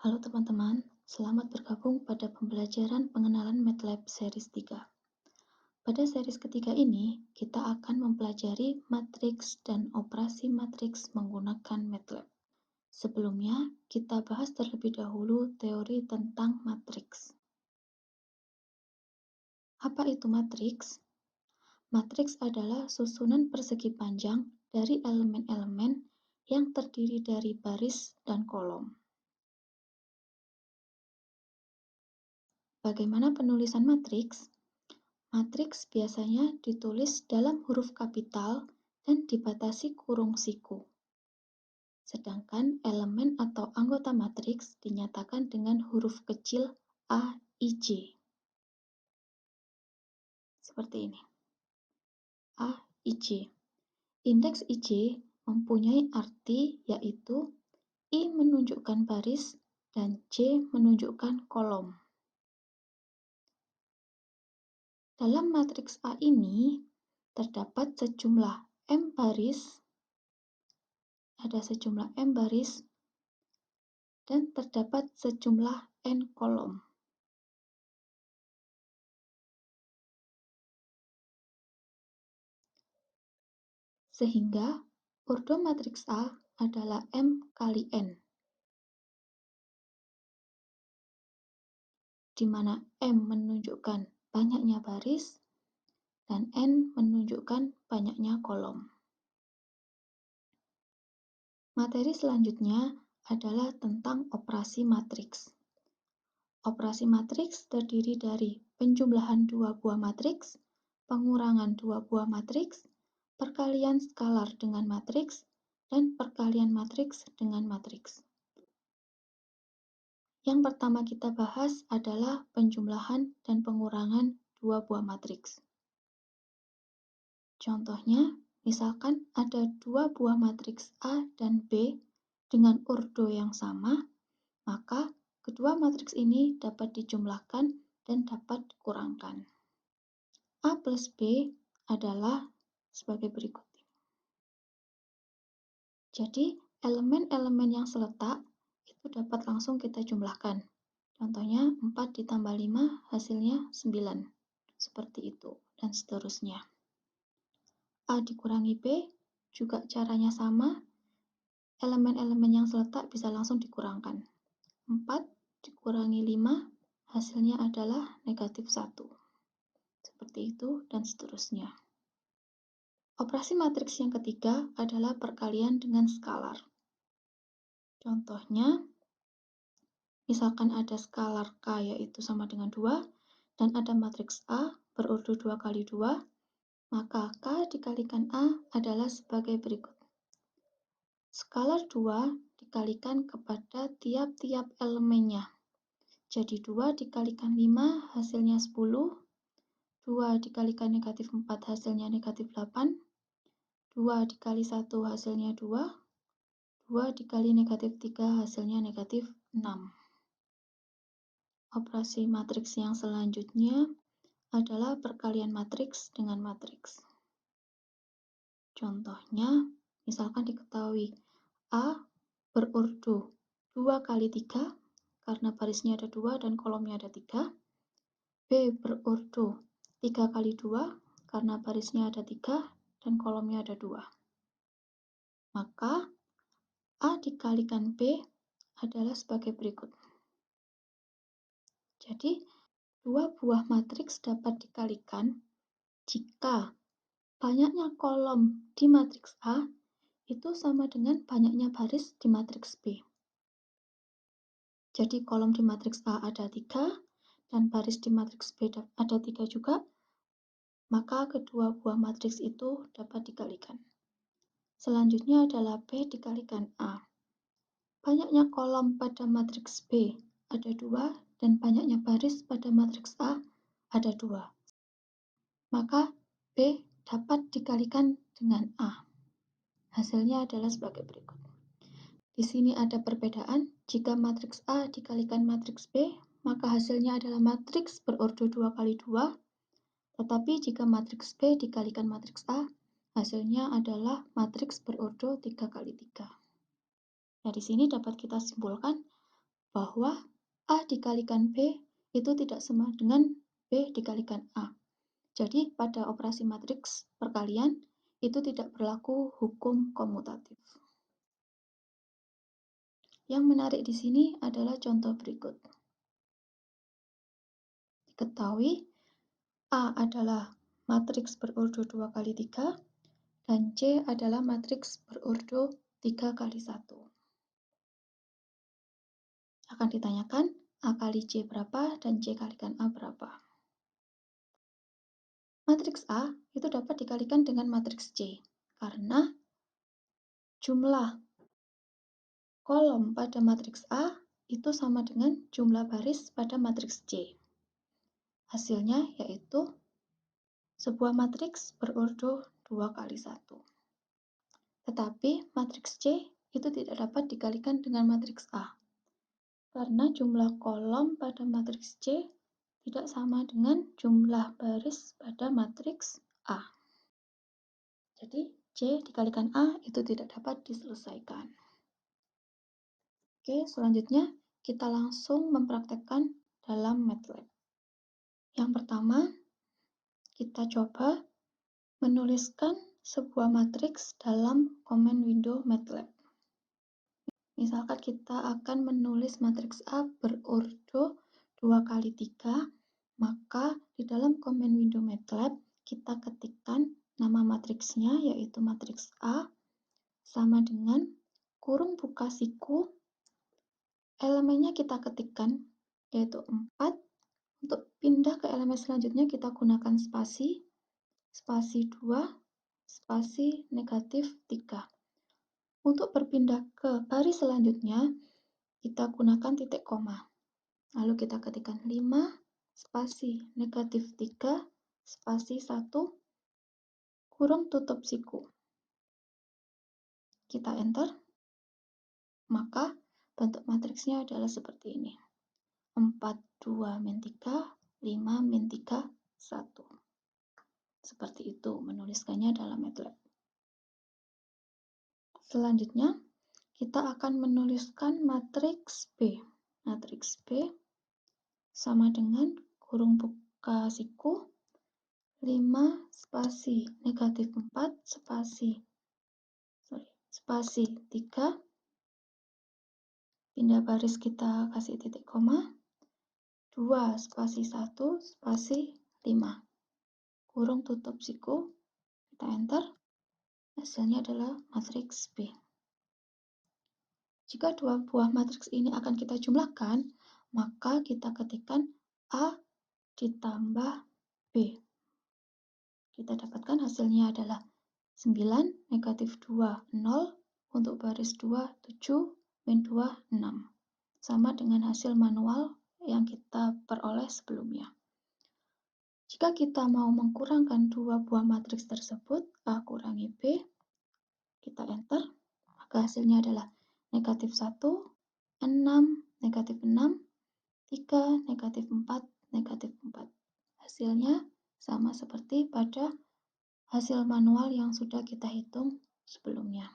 Halo teman-teman, selamat bergabung pada pembelajaran pengenalan MATLAB series 3. Pada series ketiga ini, kita akan mempelajari matriks dan operasi matriks menggunakan MATLAB. Sebelumnya, kita bahas terlebih dahulu teori tentang matriks. Apa itu matriks? Matriks adalah susunan persegi panjang dari elemen-elemen yang terdiri dari baris dan kolom. Bagaimana penulisan matriks? Matriks biasanya ditulis dalam huruf kapital dan dibatasi kurung siku. Sedangkan elemen atau anggota matriks dinyatakan dengan huruf kecil A, I, J. Seperti ini. A, I, J. Indeks I, J mempunyai arti yaitu I menunjukkan baris dan J menunjukkan kolom. Dalam matriks A ini, terdapat sejumlah M baris, dan terdapat sejumlah N kolom. Sehingga ordo matriks A adalah M kali N, di mana M menunjukkan banyaknya baris dan N menunjukkan banyaknya kolom. Materi selanjutnya adalah tentang operasi matriks. Operasi matriks terdiri dari penjumlahan dua buah matriks, pengurangan dua buah matriks, perkalian skalar dengan matriks, dan perkalian matriks dengan matriks. Yang pertama kita bahas adalah penjumlahan dan pengurangan dua buah matriks. Contohnya, misalkan ada dua buah matriks A dan B dengan ordo yang sama, maka kedua matriks ini dapat dijumlahkan dan dapat dikurangkan. A plus B adalah sebagai berikut. Jadi, elemen-elemen yang seletak itu dapat langsung kita jumlahkan. Contohnya, 4 ditambah 5 hasilnya 9. Seperti itu, dan seterusnya. A dikurangi B juga caranya sama. Elemen-elemen yang seletak bisa langsung dikurangkan. 4 dikurangi 5 hasilnya adalah negatif 1. Seperti itu, dan seterusnya. Operasi matriks yang ketiga adalah perkalian dengan skalar. Contohnya, misalkan ada skalar K yaitu sama dengan 2, dan ada matriks A berordo 2 kali 2, maka K dikalikan A adalah sebagai berikut. Skalar 2 dikalikan kepada tiap-tiap elemennya. Jadi 2 dikalikan 5 hasilnya 10, 2 dikalikan negatif 4 hasilnya negatif 8, 2 dikali 1 hasilnya 2, 2 dikali negatif 3 hasilnya negatif 6. Operasi matriks yang selanjutnya adalah perkalian matriks dengan matriks. Contohnya, misalkan diketahui A berordo 2 kali 3 karena barisnya ada 2 dan kolomnya ada 3. B berordo 3 kali 2 karena barisnya ada 3 dan kolomnya ada 2. Maka A dikalikan B adalah sebagai berikut. Jadi, dua buah matriks dapat dikalikan jika banyaknya kolom di matriks A itu sama dengan banyaknya baris di matriks B. Jadi, kolom di matriks A ada 3 dan baris di matriks B ada 3 juga, maka kedua buah matriks itu dapat dikalikan. Selanjutnya adalah B dikalikan A. Banyaknya kolom pada matriks B ada 2 dan banyaknya baris pada matriks A ada 2. Maka B dapat dikalikan dengan A. Hasilnya adalah sebagai berikut. Di sini ada perbedaan. Jika matriks A dikalikan matriks B, maka hasilnya adalah matriks berordo 2 kali 2. Tetapi jika matriks B dikalikan matriks A, hasilnya adalah matriks berordo 3 kali 3. Dari sini dapat kita simpulkan bahwa A dikalikan B itu tidak sama dengan B dikalikan A. Jadi pada operasi matriks perkalian itu tidak berlaku hukum komutatif. Yang menarik di sini adalah contoh berikut. Diketahui A adalah matriks berordo 2 kali 3 dan C adalah matriks berordo 3 kali 1. Akan ditanyakan A kali C berapa dan C kalikan A berapa. Matriks A itu dapat dikalikan dengan matriks C karena jumlah kolom pada matriks A itu sama dengan jumlah baris pada matriks C. Hasilnya yaitu sebuah matriks berordo 2 kali 1. Tetapi matriks C itu tidak dapat dikalikan dengan matriks A karena jumlah kolom pada matriks C tidak sama dengan jumlah baris pada matriks A. Jadi C dikalikan A itu tidak dapat diselesaikan. Oke, selanjutnya kita langsung mempraktekkan dalam MATLAB. Yang pertama, kita coba menuliskan sebuah matriks dalam command window MATLAB. Misalkan kita akan menulis matriks A berordo 2 kali 3, maka di dalam command window MATLAB kita ketikkan nama matriksnya yaitu matriks A sama dengan kurung buka siku, elemennya kita ketikkan yaitu 4. Untuk pindah ke elemen selanjutnya kita gunakan spasi 2, spasi negatif 3. Untuk berpindah ke baris selanjutnya, kita gunakan titik koma. Lalu kita ketikkan 5, spasi negatif 3, spasi 1, kurung tutup siku. Kita enter, maka bentuk matriksnya adalah seperti ini. 4, 2, min 3, 5, min 3, 1. Seperti itu menuliskannya dalam MATLAB. Selanjutnya, kita akan menuliskan matriks B. Matriks B sama dengan kurung buka siku 5 spasi negatif 4 spasi 3, pindah baris kita kasih titik koma, 2 spasi 1 spasi 5, kurung tutup siku, kita enter, hasilnya adalah matriks B. Jika dua buah matriks ini akan kita jumlahkan, maka kita ketikkan A ditambah B. Kita dapatkan hasilnya adalah 9, negatif 2, 0, untuk baris 2, 7, min 2, 6. Sama dengan hasil manual yang kita peroleh sebelumnya. Jika kita mau mengkurangkan dua buah matriks tersebut, A kurangi B, kita enter, maka hasilnya adalah negatif 1, 6, negatif 6, 3, negatif 4, negatif 4. Hasilnya sama seperti pada hasil manual yang sudah kita hitung sebelumnya.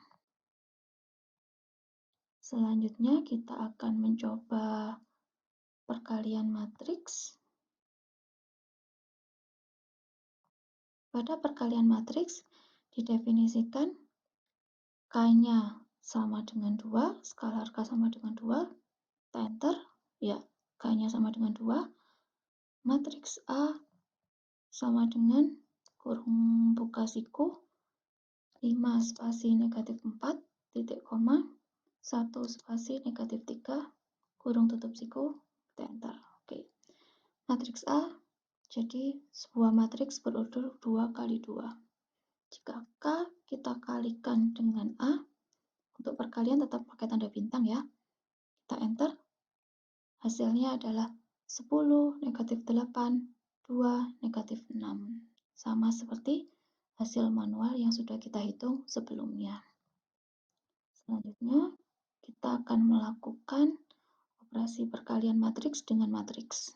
Selanjutnya kita akan mencoba perkalian matriks. Pada perkalian matriks didefinisikan K-nya sama dengan 2, skalar K sama dengan 2, kita enter, ya K-nya sama dengan 2, matriks A sama dengan kurung buka siku 5 spasi negatif 4, titik koma, 1 spasi negatif 3, kurung tutup siku, kita enter. Oke. Matriks A jadi sebuah matriks berordo 2 kali 2. Jika K kita kalikan dengan A, untuk perkalian tetap pakai tanda bintang ya. Kita enter, hasilnya adalah 10, negatif 8, 2, negatif 6. Sama seperti hasil manual yang sudah kita hitung sebelumnya. Selanjutnya, kita akan melakukan operasi perkalian matriks dengan matriks.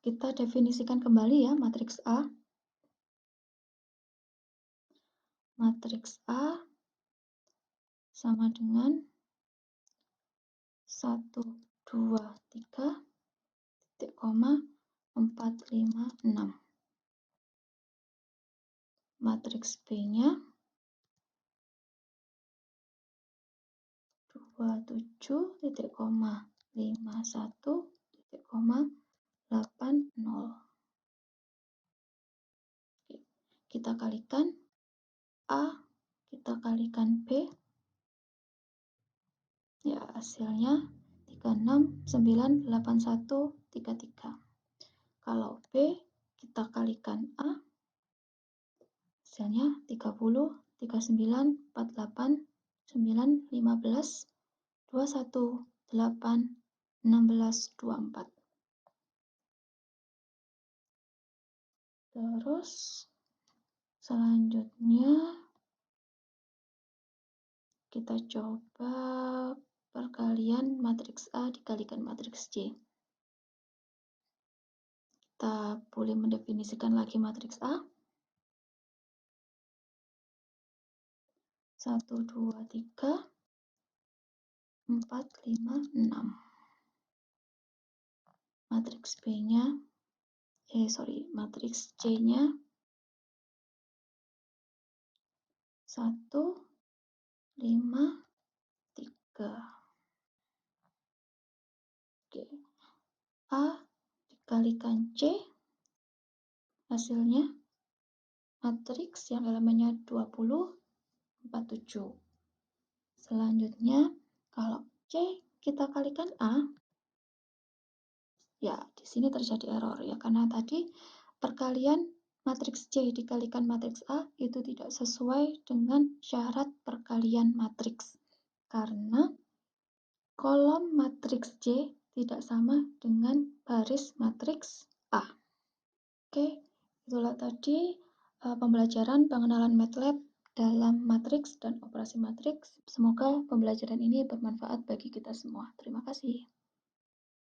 Kita definisikan kembali ya matriks A. Matriks A sama dengan 1, 2, 3, titik koma, 4, 5, 6. Matriks B-nya 27, titik koma, 51, titik koma, 80. Kita kalikan A, kita kalikan B. Ya, hasilnya 369133. Kalau B kita kalikan A, hasilnya 30, 39, 48, 9, 15, 21, 8, 16, 24. Terus selanjutnya kita coba perkalian matriks A dikalikan matriks C. Kita boleh mendefinisikan lagi matriks A. 1, 2, 3, 4, 5, 6. Matriks B-nya, matriks C-nya 1, 5, 3. Oke. A dikalikan C, hasilnya matriks yang elemennya 20, 47. Selanjutnya, kalau C kita kalikan A, ya di sini terjadi error ya, karena tadi perkalian matriks C dikalikan matriks A itu tidak sesuai dengan syarat perkalian matriks, karena kolom matriks C tidak sama dengan baris matriks A. Oke, itulah tadi pembelajaran pengenalan MATLAB dalam matriks dan operasi matriks. Semoga pembelajaran ini bermanfaat bagi kita semua. Terima kasih.